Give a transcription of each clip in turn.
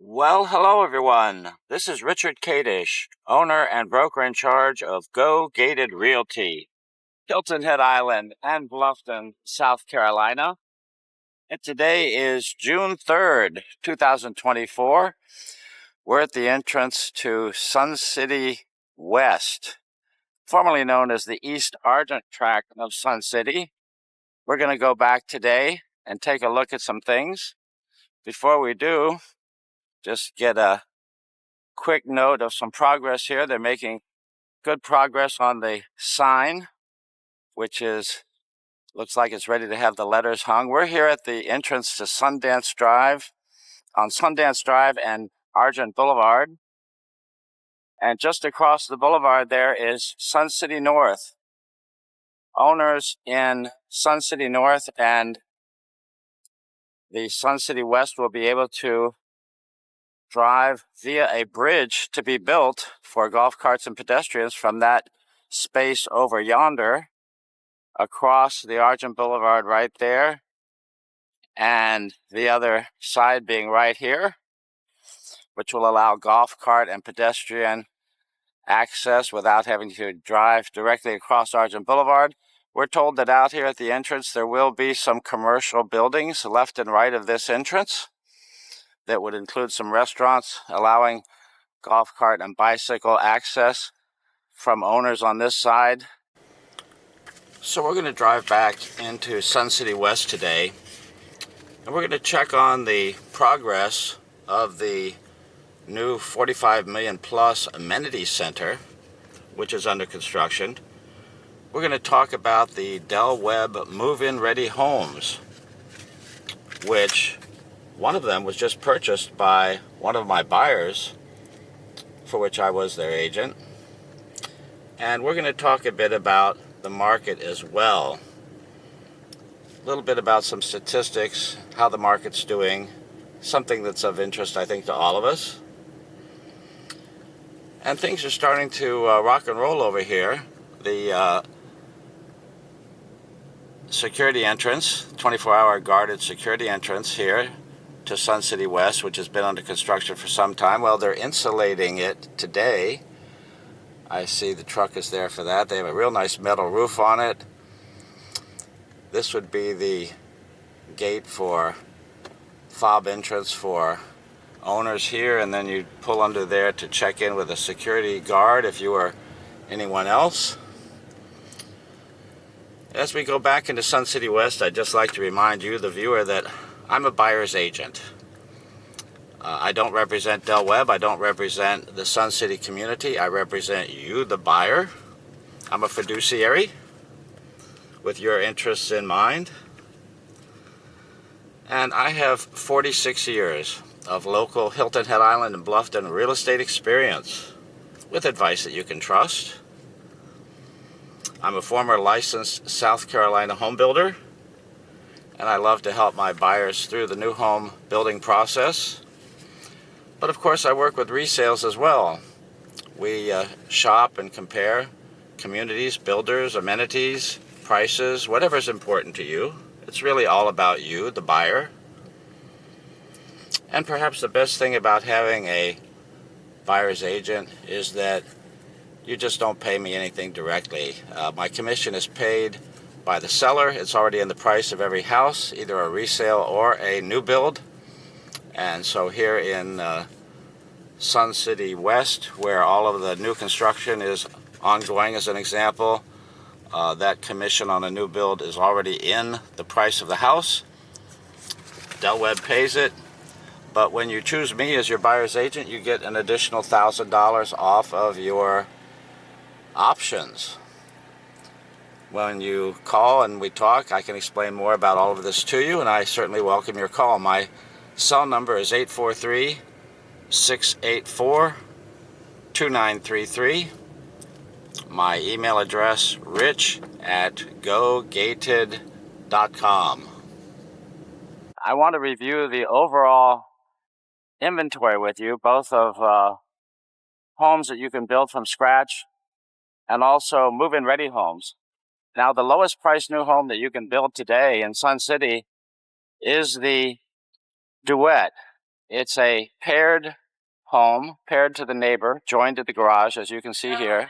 Well, hello everyone. This is Richard Kadish, owner and broker in charge of Go Gated Realty, Hilton Head Island and Bluffton, South Carolina. And today is June 3rd, 2024. We're at the entrance to Sun City West, formerly known as the East Argent tract of Sun City. We're going to go back today and take a look at some things. Before we do, just get a quick note of some progress here. They're making good progress on the sign, which looks like it's ready to have the letters hung. We're here at the entrance to Sundance Drive, on Sundance Drive and Argent Boulevard. And just across the boulevard there is Sun City North. Owners in Sun City North and the Sun City West will be able to drive via a bridge to be built for golf carts and pedestrians from that space over yonder across the Argent Boulevard right there, and the other side being right here, which will allow golf cart and pedestrian access without having to drive directly across Argent Boulevard. We're told that out here at the entrance there will be some commercial buildings left and right of this entrance that would include some restaurants, allowing golf cart and bicycle access from owners on this side. So we're going to drive back into Sun City West today, and we're going to check on the progress of the new 45 million plus amenity center, which is under construction. We're going to talk about the Del Webb move-in ready homes, which one of them was just purchased by one of my buyers, for which I was their agent. And we're going to talk a bit about the market as well. A little bit about some statistics, how the market's doing, something that's of interest, I think, to all of us. And things are starting to rock and roll over here. The security entrance, 24-hour guarded security entrance here to Sun City West, which has been under construction for some time. Well, they're insulating it today. I see the truck is there for that. They have a real nice metal roof on it. This would be the gate for fob entrance for owners here, and then you pull under there to check in with a security guard if you or anyone else. As we go back into Sun City West, I'd just like to remind you, the viewer, that I'm a buyer's agent. I don't represent Del Webb. I don't represent the Sun City community. I represent you, the buyer. I'm a fiduciary with your interests in mind. And I have 46 years of local Hilton Head Island and Bluffton real estate experience with advice that you can trust. I'm a former licensed South Carolina home builder, and I love to help my buyers through the new home building process. But of course, I work with resales as well. We shop and compare communities, builders, amenities, prices, whatever's important to you. It's really all about you, the buyer. And perhaps the best thing about having a buyer's agent is that you just don't pay me anything directly. My commission is paid by the seller. It's already in the price of every house, either a resale or a new build. And so here in Sun City West, where all of the new construction is ongoing, as an example, that commission on a new build is already in the price of the house. Del Webb pays it. But when you choose me as your buyer's agent, you get an additional $1,000 off of your options. When you call and we talk, I can explain more about all of this to you, and I certainly welcome your call. My cell number is 843-684-2933. My email address, rich@gogated.com. I want to review the overall inventory with you, both of homes that you can build from scratch and also move-in ready homes. Now, the lowest priced new home that you can build today in Sun City is the Duet It's a paired home, paired to the neighbor, joined to the garage, as you can see here.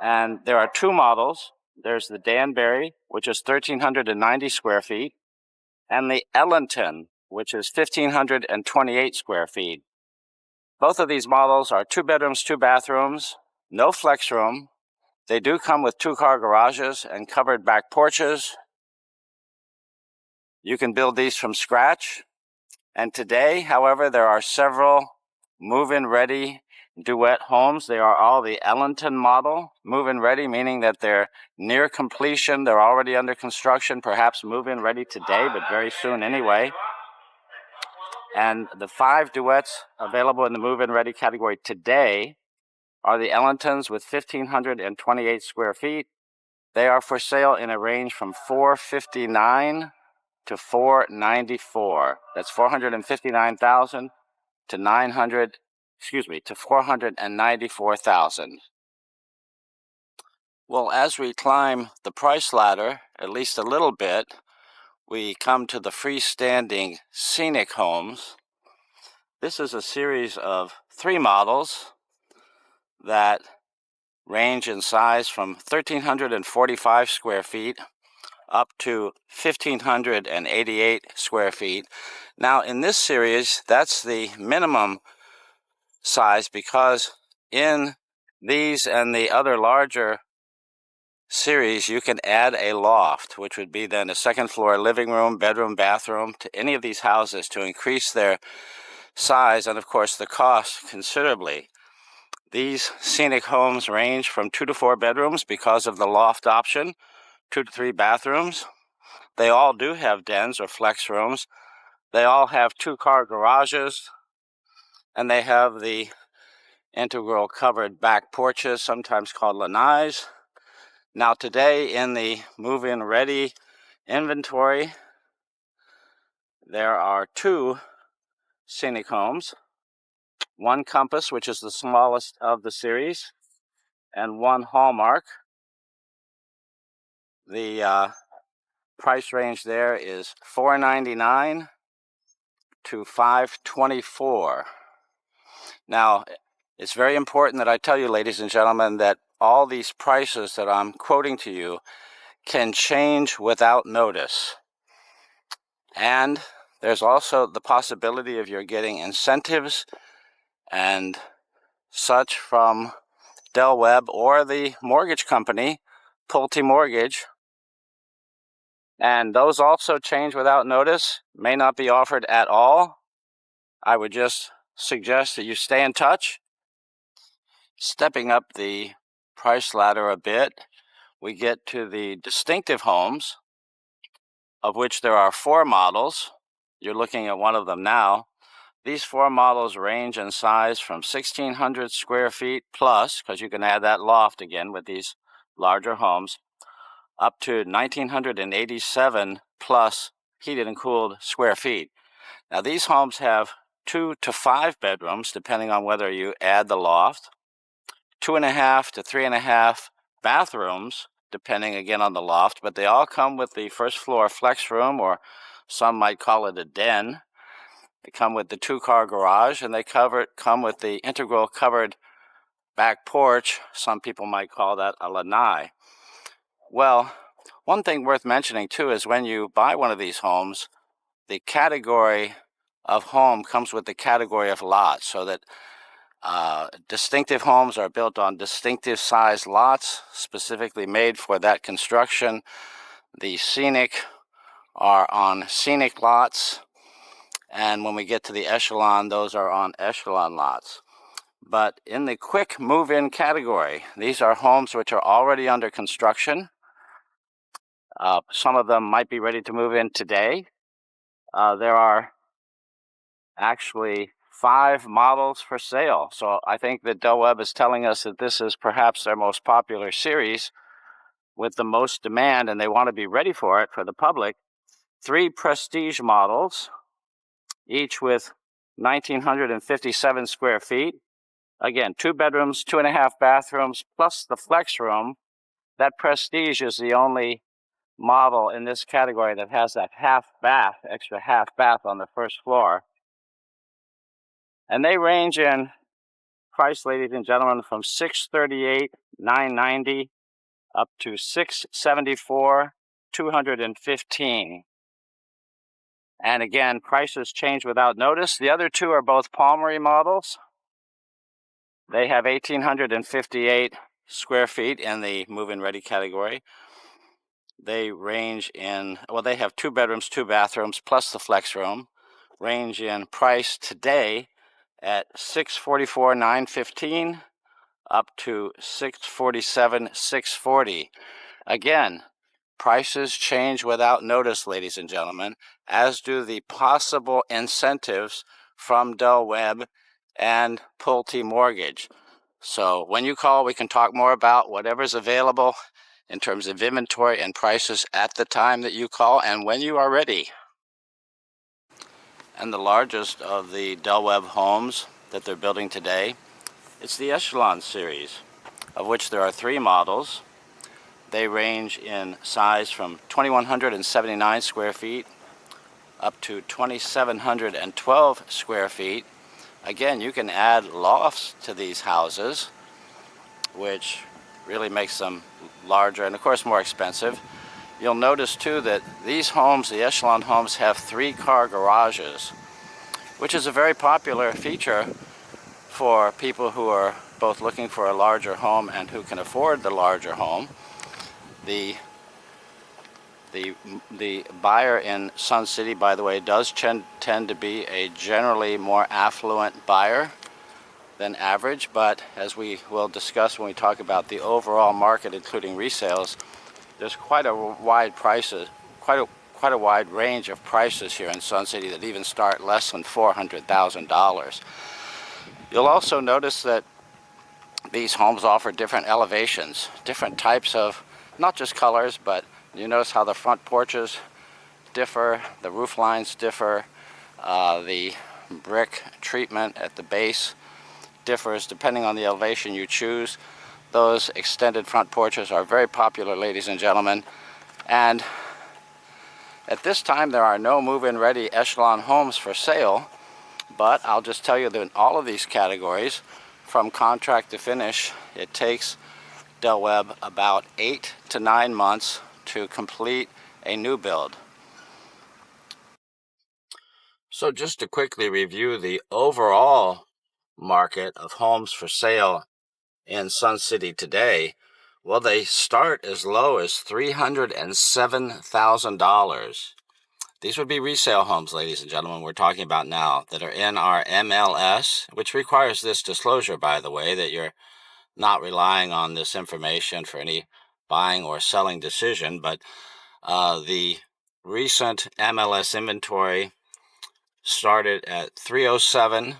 And there are two models. There's the Danbury, which is 1,390 square feet, and the Ellington, which is 1,528 square feet. Both of these models are 2 bedrooms, 2 bathrooms, no flex room. They do come with 2-car garages and covered back porches. You can build these from scratch. And today, however, there are several move-in ready Duet homes. They are all the Ellington model, move-in ready, meaning that they're near completion. They're already under construction, perhaps move-in ready today, but very soon anyway. And the 5 Duets available in the move-in ready category today are the Ellingtons with 1,528 square feet. They are for sale in a range from $459,000 to $494,000. That's $459,000 to $494,000. Well, as we climb the price ladder, at least a little bit, we come to the freestanding Scenic homes. This is a series of 3 models that range in size from 1,345 square feet up to 1,588 square feet. Now, in this series, that's the minimum size, because in these and the other larger series, you can add a loft, which would be then a second floor living room, bedroom, bathroom to any of these houses to increase their size and, of course, the cost considerably. These Scenic homes range from 2 to 4 bedrooms because of the loft option, 2 to 3 bathrooms. They all do have dens or flex rooms. They all have 2-car garages, and they have the integral covered back porches, sometimes called lanais. Now today in the move-in ready inventory, there are 2 Scenic homes, 1 Compass, which is the smallest of the series, and 1 Hallmark. The price range there is $499,000 to $524,000. Now, it's very important that I tell you, ladies and gentlemen, that all these prices that I'm quoting to you can change without notice. And there's also the possibility of you're getting incentives and such from Del Webb or the mortgage company, Pulte Mortgage. And those also change without notice, may not be offered at all. I would just suggest that you stay in touch. Stepping up the price ladder a bit, we get to the distinctive homes, of which there are 4 models. You're looking at one of them now. These 4 models range in size from 1,600 square feet plus, because you can add that loft again with these larger homes, up to 1,987 plus heated and cooled square feet. Now, these homes have 2 to 5 bedrooms, depending on whether you add the loft, 2.5 to 3.5 bathrooms, depending again on the loft, but they all come with the first floor flex room, or some might call it a den. They come with the 2-car garage, and they come with the integral covered back porch. Some people might call that a lanai. Well, one thing worth mentioning too is when you buy one of these homes, the category of home comes with the category of lot, so that distinctive homes are built on distinctive size lots, specifically made for that construction. The Scenic are on Scenic lots, and when we get to the Echelon, those are on Echelon lots. But in the quick move-in category, these are homes which are already under construction. Some of them might be ready to move in today. There are actually 5 models for sale. So I think that Del Webb is telling us that this is perhaps their most popular series with the most demand, and they want to be ready for it for the public. 3 prestige models, each with 1,957 square feet. Again, 2 bedrooms, 2.5 bathrooms, plus the flex room. That prestige is the only model in this category that has that half bath, extra half bath on the first floor. And they range in price, ladies and gentlemen, from $638,990 up to $674,215. And again, prices change without notice. The other two are both Palmary models. They have 1,858 square feet in the move-in ready category. They range in, well, they have 2 bedrooms, 2 bathrooms, plus the flex room. Range in price today at $644,915 up to $647,640. Again, prices change without notice, ladies and gentlemen, as do the possible incentives from Del Webb and Pulte Mortgage. So when you call, we can talk more about whatever's available in terms of inventory and prices at the time that you call and when you are ready. And the largest of the Del Webb homes that they're building today, it's the Echelon series, of which there are 3 models. They range in size from 2,179 square feet up to 2,712 square feet. Again, you can add lofts to these houses, which really makes them larger and of course more expensive. You'll notice too that these homes, the Echelon homes, have 3-car garages, which is a very popular feature for people who are both looking for a larger home and who can afford the larger home. The buyer in Sun City, by the way, does tend to be a generally more affluent buyer than average, but as we will discuss when we talk about the overall market, including resales, there's quite a wide range of prices here in Sun City that even start less than $400,000. You'll also notice that these homes offer different elevations, different types of, not just colors, but you notice how the front porches differ, the roof lines differ, the brick treatment at the base differs depending on the elevation you choose. Those extended front porches are very popular, ladies and gentlemen. And at this time, there are no move-in ready Echelon homes for sale, but I'll just tell you that in all of these categories, from contract to finish, it takes Del Webb about 8 to 9 months to complete a new build. So just to quickly review the overall market of homes for sale in Sun City today, well, they start as low as $307,000. These would be resale homes, ladies and gentlemen, we're talking about now, that are in our MLS, which requires this disclosure, by the way, that you're not relying on this information for any buying or selling decision, but the recent MLS inventory started at 307,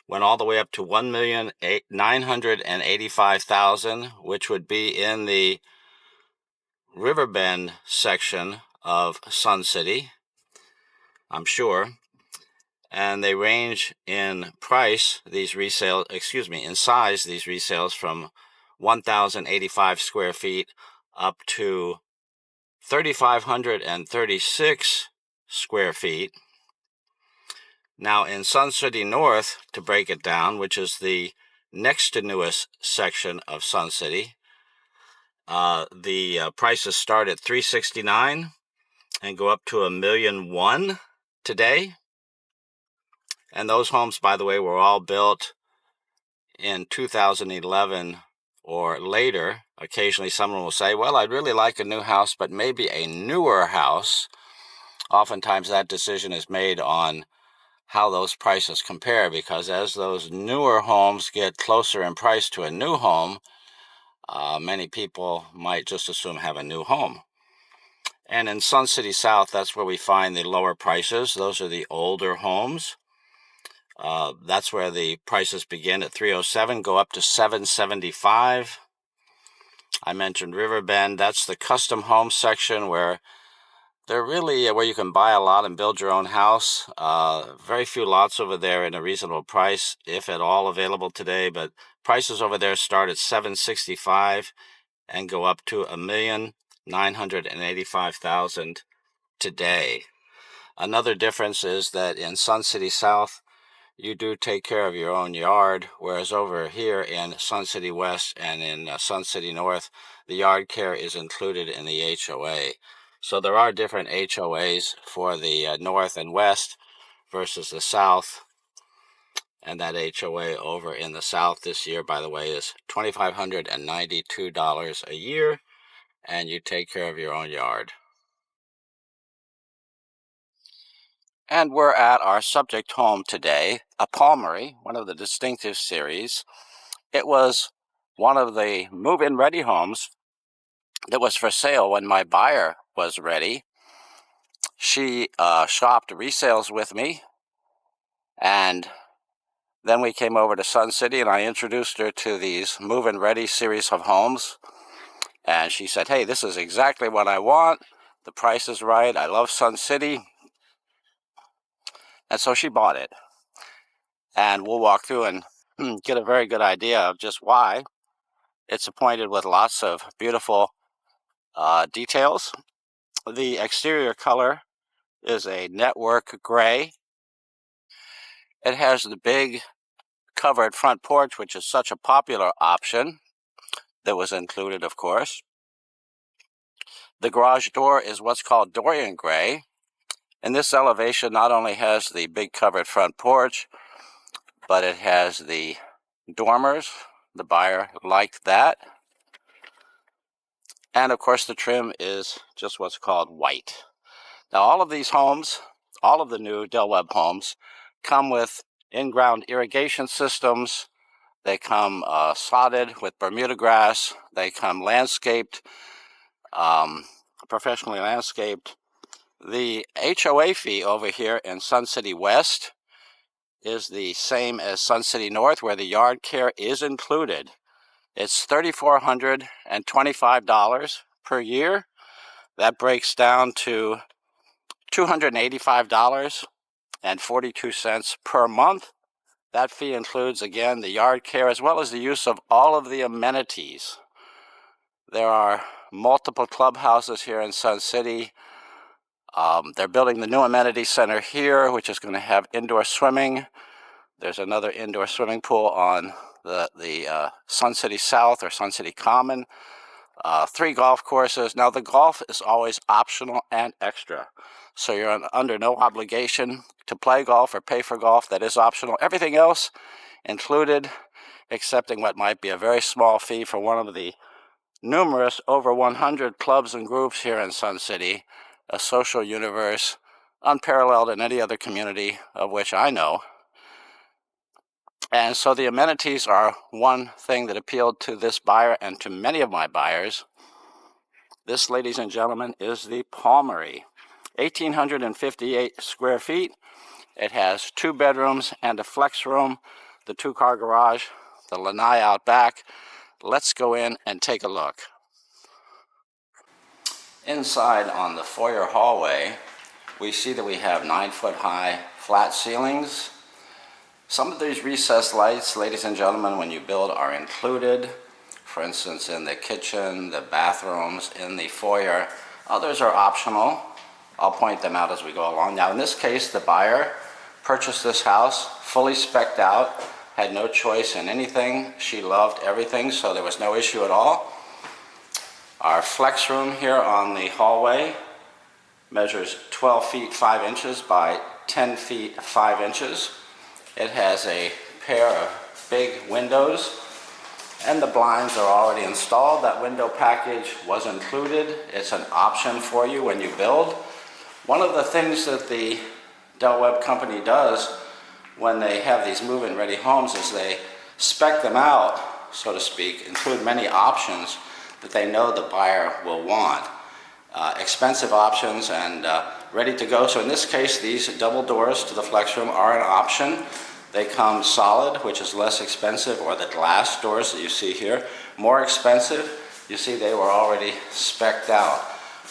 went all the way up to 1,985,000, which would be in the Riverbend section of Sun City, I'm sure. And they range in price, in size, these resales from 1,085 square feet up to 3,536 square feet. Now in Sun City North, to break it down, which is the next to newest section of Sun City, the prices start at $369 and go up to $1,000,001 today. And those homes, by the way, were all built in 2011 or later. Occasionally someone will say, well, I'd really like a new house, but maybe a newer house. Oftentimes that decision is made on how those prices compare, because as those newer homes get closer in price to a new home, many people might just assume have a new home. And in Sun City South, that's where we find the lower prices. Those are the older homes. That's where the prices begin at 307, go up to 775. I mentioned Riverbend. That's the custom home section where they're really where you can buy a lot and build your own house. Very few lots over there in a reasonable price, if at all available today, but prices over there start at $765 and go up to $1,985,000 today. Another difference is that in Sun City South, you do take care of your own yard, whereas over here in Sun City West and in Sun City North, the yard care is included in the HOA. So there are different HOAs for the North and West versus the South. And that HOA over in the South this year, by the way, is $2,592 a year, and you take care of your own yard. And we're at our subject home today, a Palmary, one of the distinctive series. It was one of the move-in ready homes that was for sale when my buyer was ready. She shopped resales with me, and then we came over to Sun City and I introduced her to these move-in ready series of homes. And she said, hey, this is exactly what I want. The price is right. I love Sun City. And so she bought it. And we'll walk through and get a very good idea of just why. It's appointed with lots of beautiful details. The exterior color is a network gray. It has the big covered front porch, which is such a popular option that was included, of course. The garage door is what's called Dorian gray. And this elevation not only has the big covered front porch, but it has the dormers. The buyer liked that. And of course the trim is just what's called white. Now all of these homes, all of the new Del Webb homes, come with in-ground irrigation systems. They come sodded with Bermuda grass. They come landscaped, professionally landscaped. The HOA fee over here in Sun City West is the same as Sun City North, where the yard care is included. It's $3,425 per year. That breaks down to $285.42 per month. That fee includes, again, the yard care as well as the use of all of the amenities. There are multiple clubhouses here in Sun City. They're building the new amenity center here, which is going to have indoor swimming. There's another indoor swimming pool on the Sun City South or Sun City Common. 3 golf courses. Now the golf is always optional and extra. So you're under no obligation to play golf or pay for golf. That is optional. Everything else included, excepting what might be a very small fee for one of the numerous over 100 clubs and groups here in Sun City, a social universe unparalleled in any other community of which I know. And so the amenities are one thing that appealed to this buyer and to many of my buyers. This, ladies and gentlemen, is the Palmary. 1,858 square feet. It has 2 bedrooms and a flex room, the 2-car garage, the lanai out back. Let's go in and take a look. Inside on the foyer hallway, we see that we have 9-foot-high flat ceilings. Some of these recessed lights, ladies and gentlemen, when you build are included. For instance, in the kitchen, the bathrooms, in the foyer. Others are optional. I'll point them out as we go along. Now, in this case, the buyer purchased this house fully spec'd out, had no choice in anything. She loved everything, so there was no issue at all. Our flex room here on the hallway measures 12 feet 5 inches by 10 feet 5 inches. It has a pair of big windows, and the blinds are already installed. That window package was included. It's an option for you when you build. One of the things that the Del Webb company does when they have these move-in ready homes is they spec them out, so to speak, include many options that they know the buyer will want. Expensive options and ready to go. So in this case, these double doors to the flex room are an option. They come solid, which is less expensive, or the glass doors that you see here, more expensive. You see they were already spec'd out.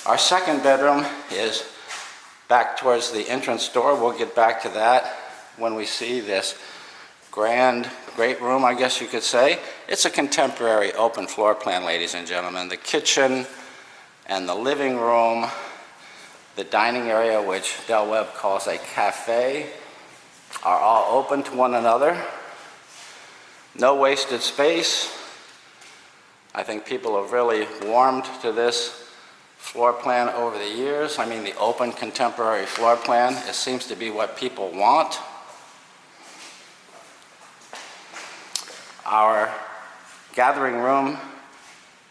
Our second bedroom is back towards the entrance door. We'll get back to that when we see this great room, I guess you could say. It's a contemporary open floor plan, ladies and gentlemen. The kitchen and the living room, the dining area, which Del Webb calls a cafe, are all open to one another. No wasted space. I think people have really warmed to this floor plan over the years. I mean, the open contemporary floor plan, it seems to be what people want. Our gathering room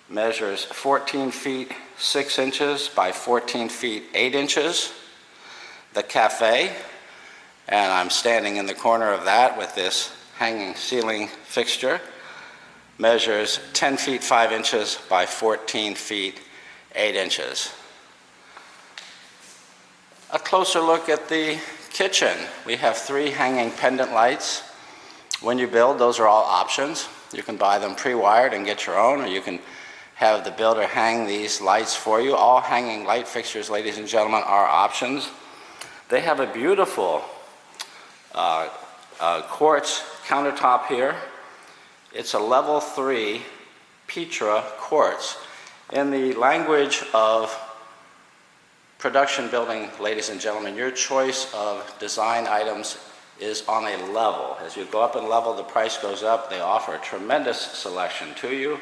measures 14 feet 6 inches by 14 feet 8 inches. The cafe, and I'm standing in the corner of that with this hanging ceiling fixture, measures 10 feet 5 inches by 14 feet 8 inches. A closer look at the kitchen. We have 3 hanging pendant lights. When you build, those are all options. You can buy them pre-wired and get your own, or you can have the builder hang these lights for you. All hanging light fixtures, ladies and gentlemen, are options. They have a beautiful quartz countertop here. It's a level 3 Petra quartz. In the language of production building, ladies and gentlemen, your choice of design items is on a level. As you go up in level, the price goes up. They offer a tremendous selection to you.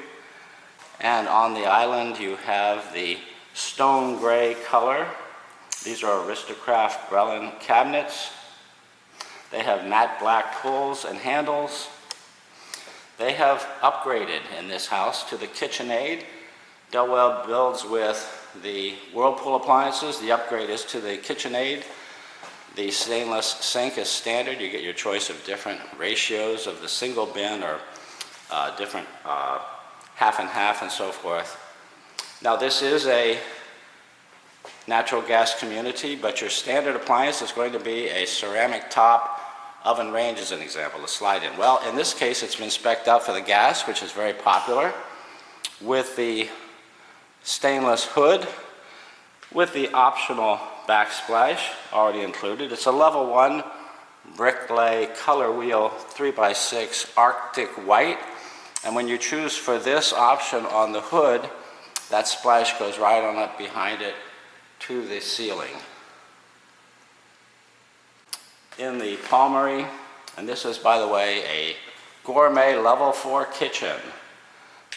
And on the island, you have the stone gray color. These are Aristocraft Grelin cabinets. They have matte black pulls and handles. They have upgraded in this house to the KitchenAid. Delwell builds with the Whirlpool appliances. The upgrade is to the KitchenAid. The stainless sink is standard. You get your choice of different ratios of the single bin or different half and half and so forth. Now this is a natural gas community, but your standard appliance is going to be a ceramic top oven range, as an example, to slide in. Well, in this case, it's been spec'd out for the gas, which is very popular, with the stainless hood, with the optional backsplash already included. It's a level 1 brick-lay color wheel 3x6 Arctic white. And when you choose for this option on the hood, that splash goes right on up behind it to the ceiling. In the Palmary, and this is, by the way, a gourmet level 4 kitchen.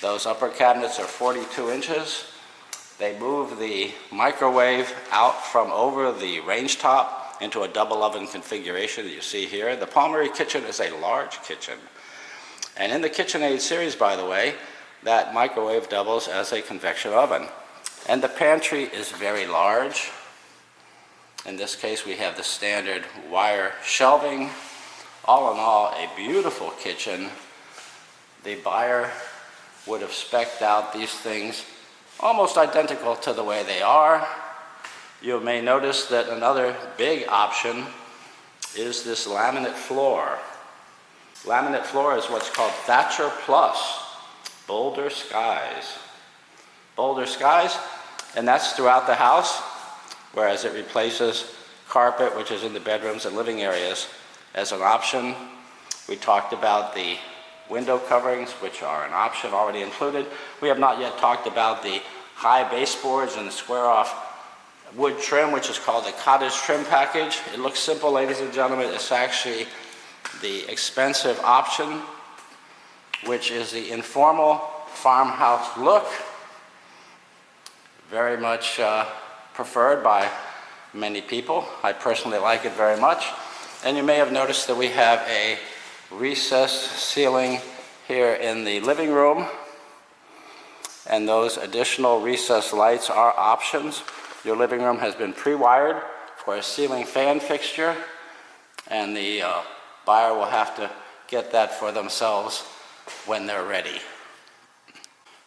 Those upper cabinets are 42 inches. They move the microwave out from over the range top into a double oven configuration that you see here. The Palmary kitchen is a large kitchen. And in the KitchenAid series, by the way, that microwave doubles as a convection oven. And the pantry is very large. In this case, we have the standard wire shelving. All in all, a beautiful kitchen. The buyer would have spec'd out these things almost identical to the way they are. You may notice that another big option is this laminate floor. Laminate floor is what's called Thatcher Plus, Boulder Skies. Boulder Skies, and that's throughout the house, whereas it replaces carpet, which is in the bedrooms and living areas, as an option. We talked about the window coverings, which are an option already included. We have not yet talked about the high baseboards and the square-off wood trim, which is called the cottage trim package. It looks simple, ladies and gentlemen. It's actually the expensive option, which is the informal farmhouse look, very much preferred by many people. I personally like it very much. And you may have noticed that we have a recessed ceiling here in the living room, and those additional recessed lights are options. Your living room has been pre-wired for a ceiling fan fixture, and the buyer will have to get that for themselves when they're ready.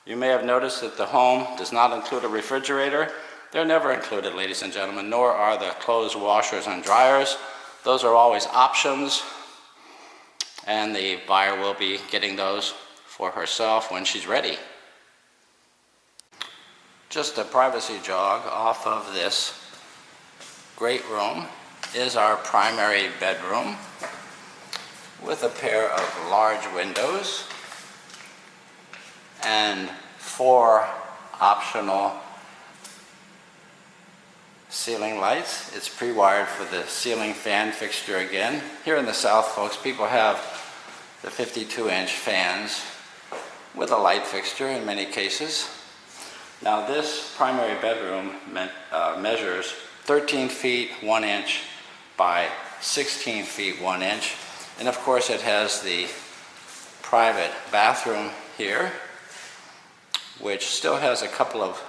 You may have noticed that the home does not include a refrigerator. They're never included, ladies and gentlemen, nor are the clothes washers and dryers. Those are always options, and the buyer will be getting those for herself when she's ready. Just a privacy jog off of this great room is our primary bedroom with a pair of large windows and 4 optional ceiling lights. It's pre-wired for the ceiling fan fixture again. Here in the South, folks, people have the 52-inch fans with a light fixture in many cases. Now this primary bedroom measures 13 feet 1 inch by 16 feet 1 inch. And of course it has the private bathroom here, which still has a couple of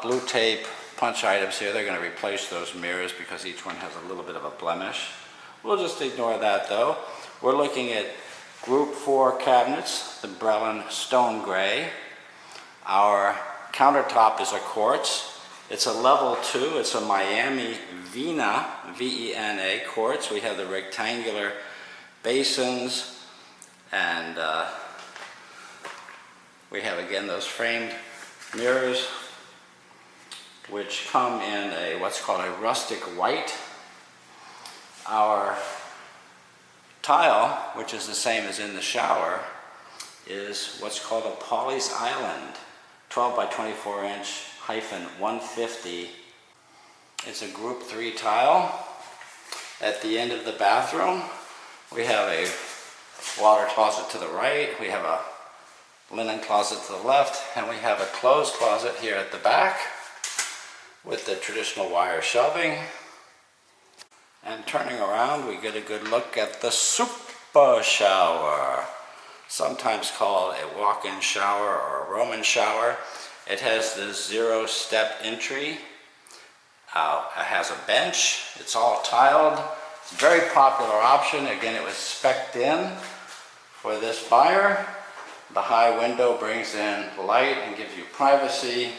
blue tape punch items here. They're going to replace those mirrors because each one has a little bit of a blemish. We'll just ignore that though. We're looking at group 4 cabinets, the Brelin stone gray. Our countertop is a quartz. It's a level 2. It's a Miami Vena, V-E-N-A quartz. We have the rectangular basins, and we have again those framed mirrors, which come in a what's called a rustic white. Our tile, which is the same as in the shower, is what's called a Polly's Island, 12 by 24 inch -150. It's a group 3 tile. At the end of the bathroom, we have a water closet to the right, we have a linen closet to the left, and we have a clothes closet here at the back with the traditional wire shelving. And turning around, we get a good look at the super shower, sometimes called a walk-in shower or a Roman shower. It has the 0-step entry. It has a bench. It's all tiled. It's a very popular option. Again, it was spec'd in for this buyer. The high window brings in light and gives you privacy.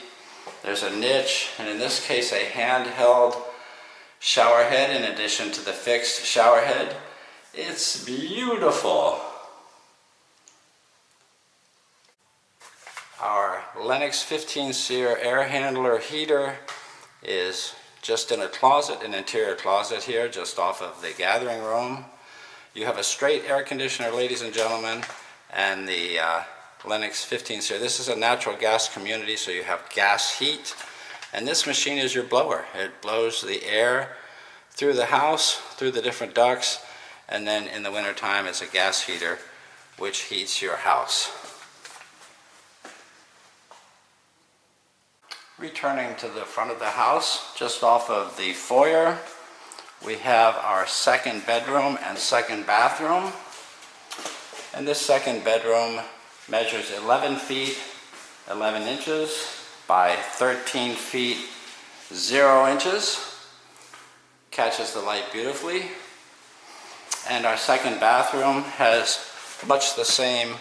There's a niche, and in this case a handheld shower head in addition to the fixed shower head. It's beautiful. Our Lennox 15-seer air handler heater is just in a closet, an interior closet here just off of the gathering room. You have a straight air conditioner, ladies and gentlemen, and the Lennox 15-seer. This is a natural gas community, so you have gas heat. And this machine is your blower. It blows the air through the house, through the different ducts, and then in the wintertime it's a gas heater which heats your house. Returning to the front of the house, just off of the foyer, we have our second bedroom and second bathroom. And this second bedroom measures 11 feet 11 inches by 13 feet 0 inches. Catches the light beautifully. And our second bathroom has much the same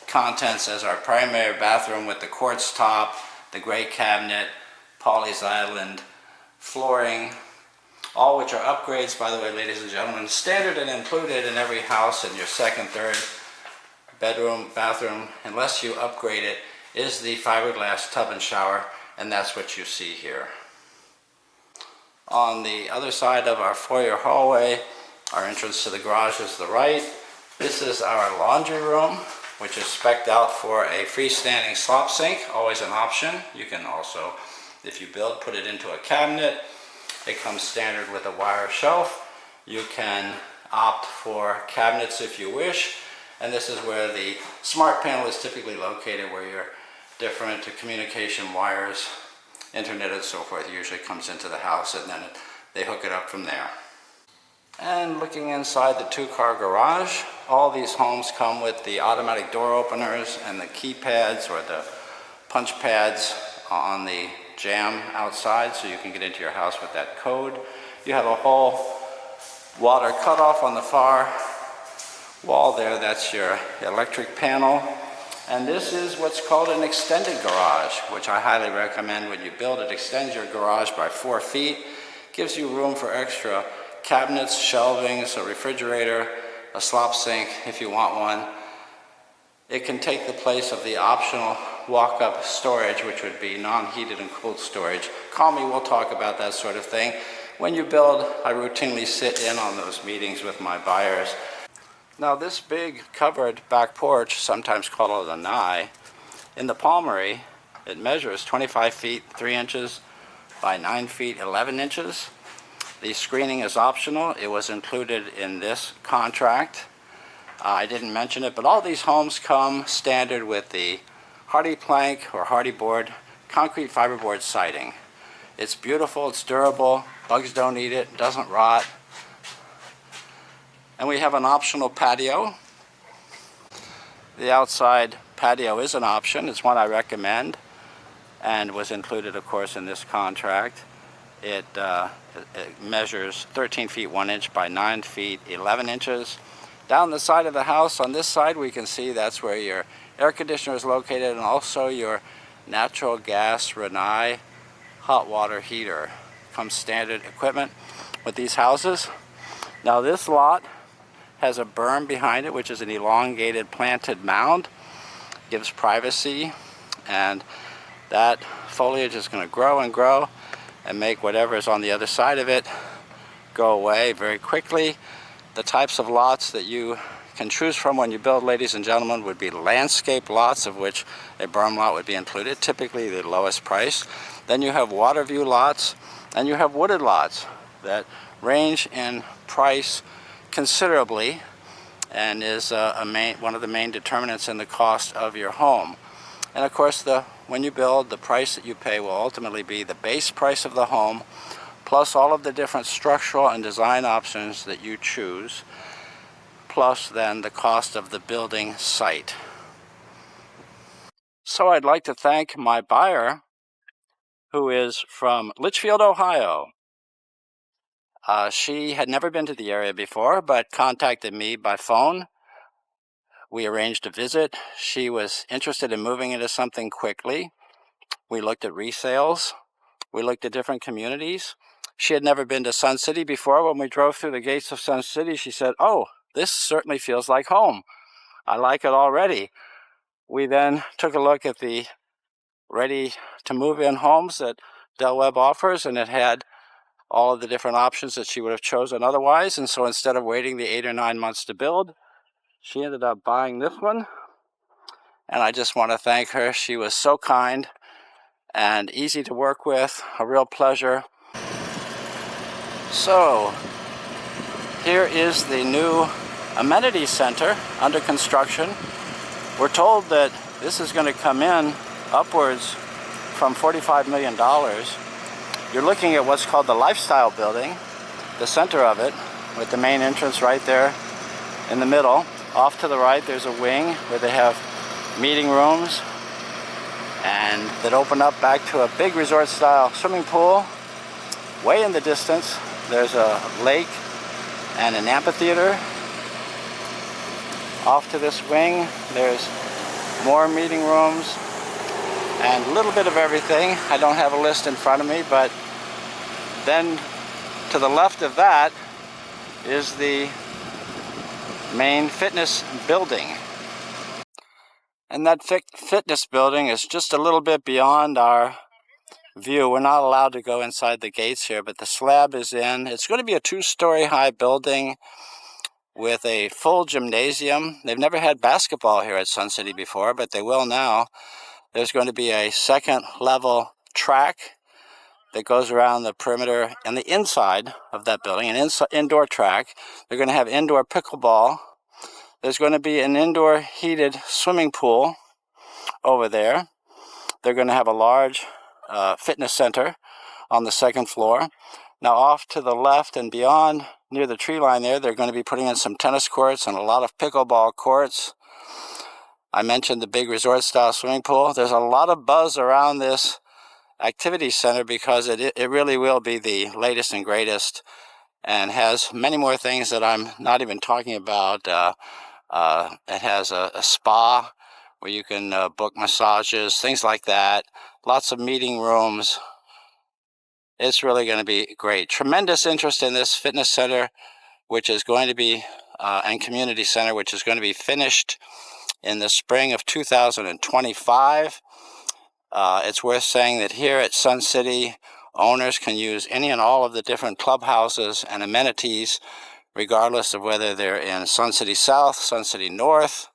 contents as our primary bathroom, with the quartz top, the gray cabinet, Polly's Island flooring, all which are upgrades, by the way, ladies and gentlemen. Standard and included in every house in your second, third bedroom, bathroom, unless you upgrade it, is the fiberglass tub and shower, and that's what you see here. On the other side of our foyer hallway, our entrance to the garage is the right. This is our laundry room, which is spec'd out for a freestanding slop sink, always an option. You can also, if you build, put it into a cabinet. It comes standard with a wire shelf. You can opt for cabinets if you wish. And this is where the smart panel is typically located, where your different communication wires, internet and so forth, usually comes into the house, and then they hook it up from there. And looking inside the 2-car garage, all these homes come with the automatic door openers and the keypads or the punch pads on the jamb outside, so you can get into your house with that code. You have a whole water cutoff on the far wall there. That's your electric panel. And this is what's called an extended garage, which I highly recommend when you build it. Extend your garage by 4 feet. Gives you room for extra cabinets, shelvings, a refrigerator, a slop sink if you want one. It can take the place of the optional walk-up storage, which would be non-heated and cooled storage. Call me, we'll talk about that sort of thing. When you build, I routinely sit in on those meetings with my buyers. Now this big covered back porch, sometimes called a lanai, in the Palmary, it measures 25 feet 3 inches by 9 feet 11 inches. The screening is optional. It was included in this contract. I didn't mention it, but all these homes come standard with the hardy plank or hardy board concrete fiberboard siding. It's beautiful, it's durable, bugs don't eat it, doesn't rot. And we have an optional patio. The outside patio is an option. It's one I recommend and was included, of course, in this contract. It measures 13 feet 1 inch by 9 feet 11 inches. Down the side of the house, on this side, we can see that's where your air conditioner is located and also your natural gas Rinnai hot water heater. Comes standard equipment with these houses. Now this lot has a berm behind it, which is an elongated planted mound. Gives privacy, and that foliage is going to grow and grow and make whatever is on the other side of it go away very quickly. The types of lots that you can choose from when you build, ladies and gentlemen, would be landscape lots, of which a berm lot would be included, typically the lowest price. Then you have water view lots, and you have wooded lots that range in price considerably and is one of the main determinants in the cost of your home. And of course, when you build, the price that you pay will ultimately be the base price of the home, plus all of the different structural and design options that you choose, plus then the cost of the building site. So I'd like to thank my buyer, who is from Litchfield, Ohio. She had never been to the area before, but contacted me by phone. We arranged a visit. She was interested in moving into something quickly. We looked at resales. We looked at different communities. She had never been to Sun City before. When we drove through the gates of Sun City, she said, "Oh, this certainly feels like home. I like it already." We then took a look at the ready-to-move-in homes that Del Webb offers, and it had all of the different options that she would have chosen otherwise. And so instead of waiting the 8 or 9 months to build, she ended up buying this one. And I just want to thank her. She was so kind and easy to work with, a real pleasure. So here is the new amenity center under construction. We're told that this is going to come in upwards from $45 million. You're looking at what's called the lifestyle building, the center of it, with the main entrance right there in the middle. Off to the right, there's a wing where they have meeting rooms and that open up back to a big resort-style swimming pool. Way in the distance, there's a lake and an amphitheater. Off to this wing, there's more meeting rooms and a little bit of everything. I don't have a list in front of me, but then to the left of that is the main fitness building. And that fitness building is just a little bit beyond our view. We're not allowed to go inside the gates here, but the slab is in. It's going to be a 2-story high building with a full gymnasium. They've never had basketball here at Sun City before, but they will now. There's going to be a second level track that goes around the perimeter and the inside of that building, an indoor track. They're going to have indoor pickleball. There's going to be an indoor heated swimming pool over there. They're going to have a large fitness center on the second floor. Now off to the left and beyond, near the tree line there, they're going to be putting in some tennis courts and a lot of pickleball courts. I mentioned the big resort-style swimming pool. There's a lot of buzz around this activity center because it really will be the latest and greatest and has many more things that I'm not even talking about. It has a spa where you can book massages, things like that. Lots of meeting rooms. It's really going to be great. Tremendous interest in this fitness center, which is going to be, and community center, which is going to be finished in the spring of 2025. It's worth saying that here at Sun City, owners can use any and all of the different clubhouses and amenities, regardless of whether they're in Sun City South, Sun City North,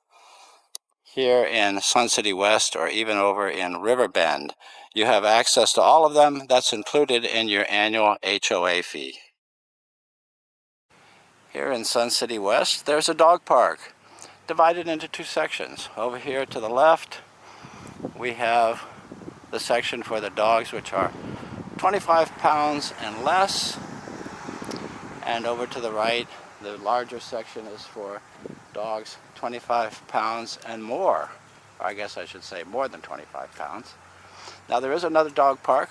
here in Sun City West, or even over in Riverbend. You have access to all of them. That's included in your annual HOA fee. Here in Sun City West, there's a dog park divided into two sections. Over here to the left, we have the section for the dogs, which are 25 pounds and less. And over to the right, the larger section is for dogs 25 pounds and more. Or I guess I should say more than 25 pounds. Now there is another dog park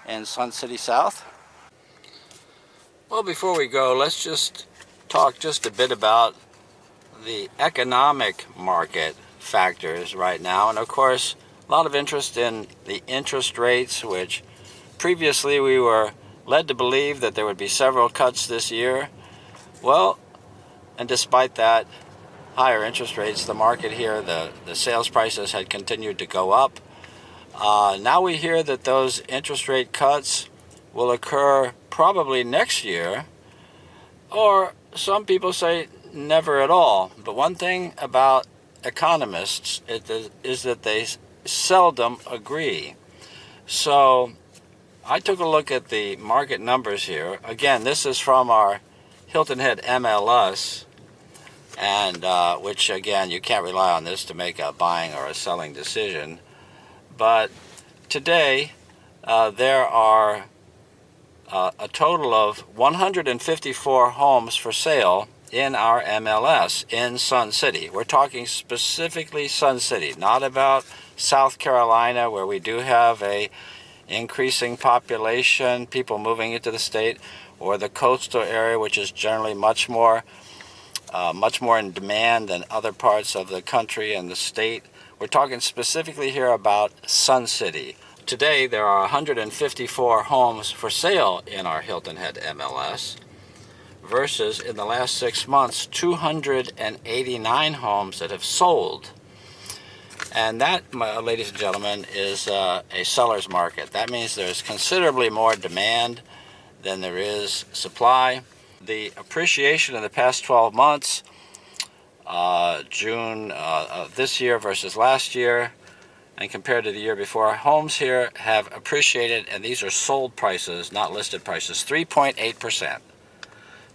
in Sun City South. Well, before we go, let's just talk just a bit about the economic market factors right now. And of course, a lot of interest in the interest rates, which previously we were led to believe that there would be several cuts this year. Well, and despite that higher interest rates, the market here, the sales prices had continued to go up. Now we hear that those interest rate cuts will occur probably next year, or some people say never at all. But one thing about economists is that they seldom agree. So I took a look at the market numbers here. Again, this is from our Hilton Head MLS, and which again, you can't rely on this to make a buying or a selling decision. But today, there are a total of 154 homes for sale in our MLS in Sun City. We're talking specifically Sun City, not about South Carolina, where we do have a increasing population, people moving into the state, or the coastal area, which is generally much more in demand than other parts of the country and the state. We're talking specifically here about Sun City. Today, there are 154 homes for sale in our Hilton Head MLS, versus in the last 6 months, 289 homes that have sold. And that, ladies and gentlemen, is a seller's market. That means there's considerably more demand than there is supply. The appreciation in the past 12 months, June of this year versus last year, and compared to the year before, homes here have appreciated, and these are sold prices, not listed prices, 3.8%.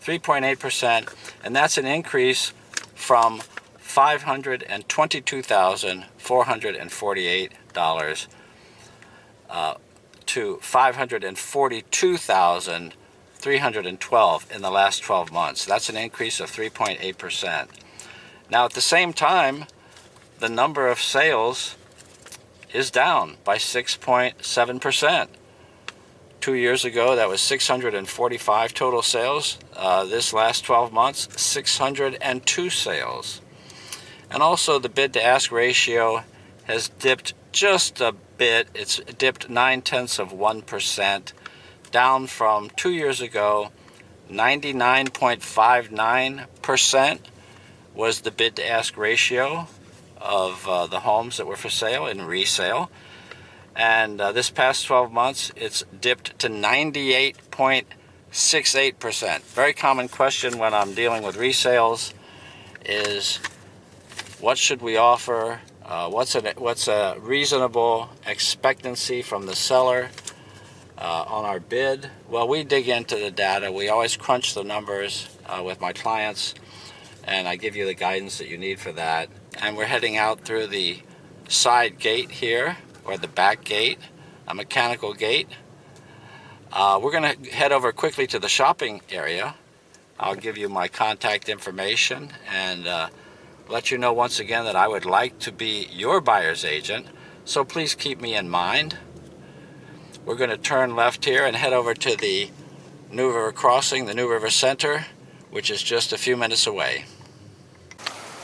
3.8%, and that's an increase from $522,448 to $542,312 in the last 12 months. That's an increase of 3.8%. Now, at the same time, the number of sales is down by 6.7%. 2 years ago, that was 645 total sales. This last 12 months, 602 sales. And also the bid-to-ask ratio has dipped just a bit. It's dipped 0.9%, down from 2 years ago. 99.59% was the bid-to-ask ratio of the homes that were for sale and resale. And this past 12 months, it's dipped to 98.68%. Very common question when I'm dealing with resales is, what should we offer? What's a reasonable expectancy from the seller on our bid? Well, we dig into the data. We always crunch the numbers with my clients, and I give you the guidance that you need for that. And we're heading out through the side gate here, or the back gate, a mechanical gate. We're going to head over quickly to the shopping area. I'll give you my contact information and let you know once again that I would like to be your buyer's agent, so please keep me in mind. We're going to turn left here and head over to the New River Crossing, the New River Center, which is just a few minutes away.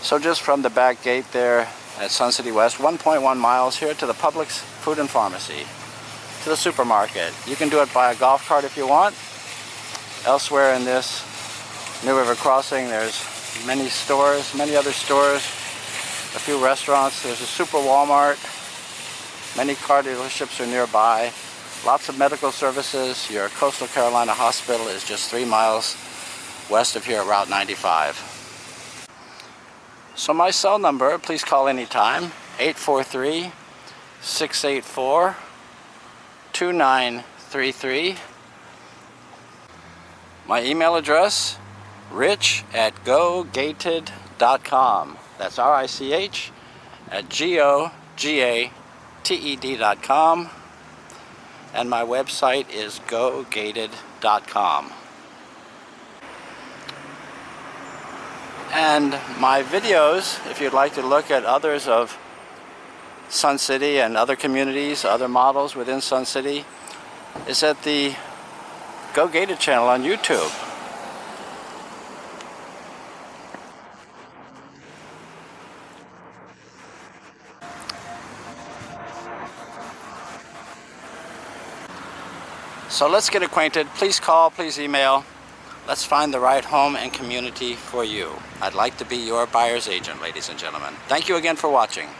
So just from the back gate there at Sun City West, 1.1 miles here to the Publix Food and Pharmacy, to the supermarket. You can do it by a golf cart if you want. Elsewhere in this New River Crossing, there's many stores, many other stores, a few restaurants. There's a super Walmart. Many car dealerships are nearby. Lots of medical services. Your Coastal Carolina Hospital is just 3 miles west of here at Route 95. So my cell number, please call anytime, 843-684 2933. My email address, rich@gogated.com. That's RICH@GOGATED.com. And my website is gogated.com. And my videos, if you'd like to look at others of Sun City and other communities, other models within Sun City, is at the Go Gated channel on YouTube. So let's get acquainted. Please call, please email. Let's find the right home and community for you. I'd like to be your buyer's agent, ladies and gentlemen. Thank you again for watching.